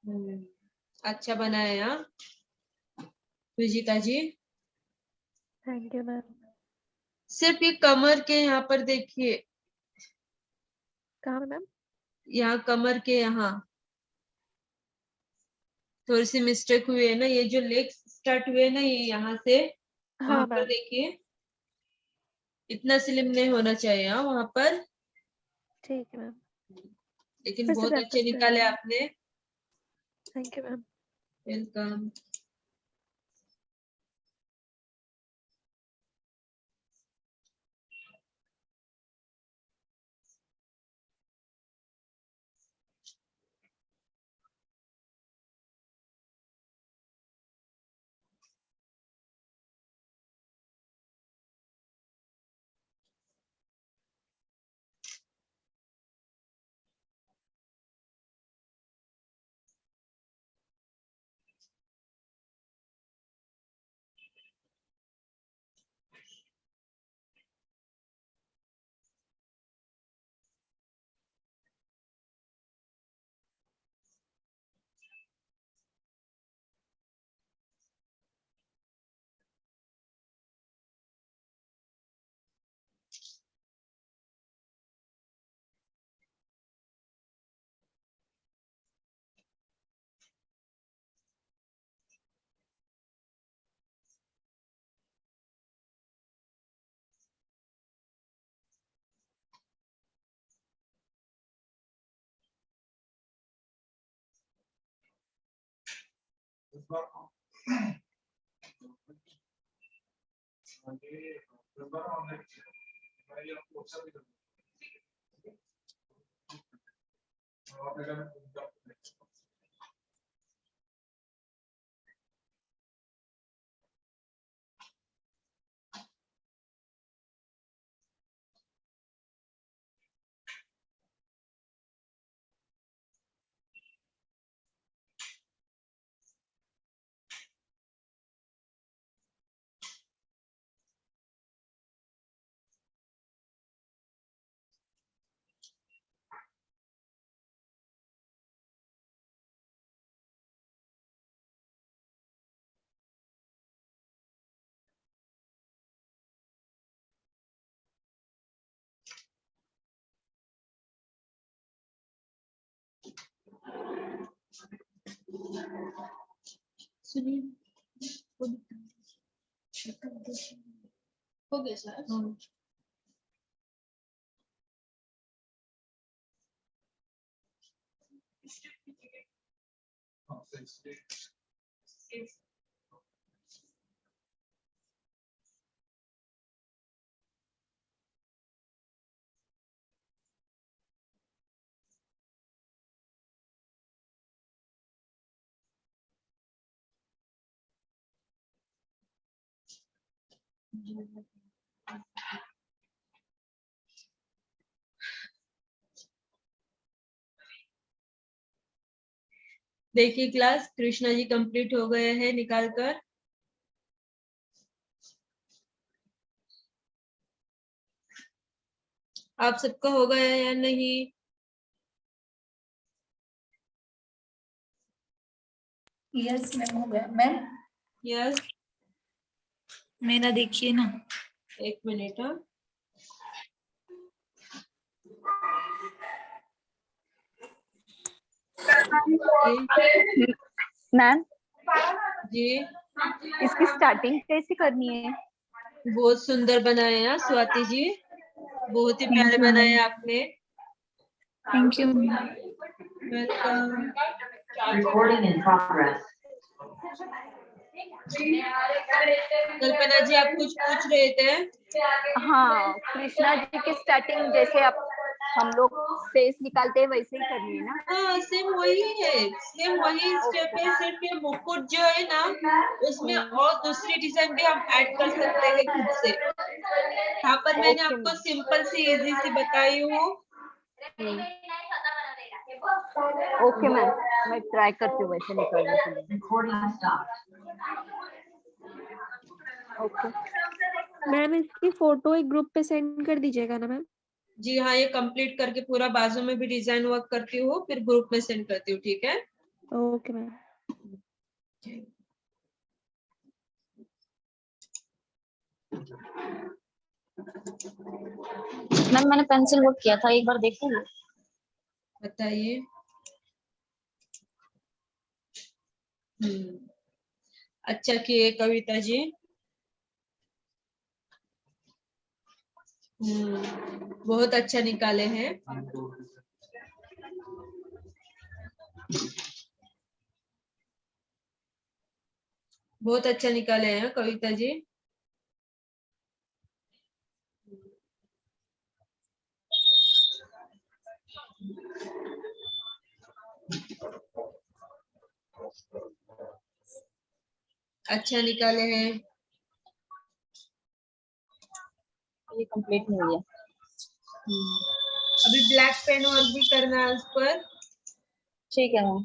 हाँ, अच्छा बनाया Vijita ji. Thank you ma'am. सिर्फ ये कमर के यहाँ पर देखिए, कहाँ मैम? यहाँ कमर के यहाँ थोड़ी सी मिस्टेक हुई है ना, ये जो लेग स्टार्ट हुए ना ये यहाँ से वहां हाँ पर मैम। देखिए, इतना स्लिम नहीं होना चाहिए। हाँ वहां पर, ठीक है मैम। लेकिन फिर से बहुत अच्छे प्रैक्टिस निकाले करेंगे। आपने। Thank you ma'am. वेलकम। सुनिए, हो गया सर। हाँ, 60. देखिए क्लास, कृष्णा जी कंप्लीट हो गए हैं निकाल कर। आप सबका हो गया या नहीं? यस मैम, हो गया मैम। यस, मेरा देखिए ना। एक मिनट। हाँ मैम जी, इसकी स्टार्टिंग कैसे करनी है? बहुत सुंदर बनाए हैं स्वाति जी, बहुत ही प्यारे बनाए आपने। Thank you ma'am. Welcome. Recording in progress. कल्पना जी, आप कुछ पूछ रहे थे? हाँ, कृष्णा जी की स्टार्टिंग जैसे आप हम लोग फेस निकालते हैं वैसे ही करनी है ना? हाँ, सेम वही है, सेम वही स्टेप है, सिर्फ ये मुकुट जो है ना, उसमें और दूसरी डिजाइन भी हम ऐड कर सकते हैं खुद से। यहाँ पर मैंने Okay, आपको ma'am. सिंपल सी इजी सी बताई हूँ। ओके मैम, मैं ट्राई करती हूँ वैसे निकालने के लिए। Recording stopped. ओके मैम इसकी फोटो एक ग्रुप पे सेंड कर दीजिएगा ना मैम। जी हाँ, ये कंप्लीट करके पूरा बाजू में भी डिजाइन वर्क करती हूँ, फिर ग्रुप में सेंड करती हूँ, ठीक है? Okay ma'am. मैम मैंने पेंसिल वर्क किया था, एक बार देखोगे? बताइए। अच्छा किए कविता जी। बहुत अच्छा निकाले हैं। बहुत अच्छा निकाले हैं कविता जी। अच्छा निकाले हैं। ये कंप्लीट नहीं हुई है। अभी ब्लैक पेन वर्क भी करना है उस पर। ठीक है मैम।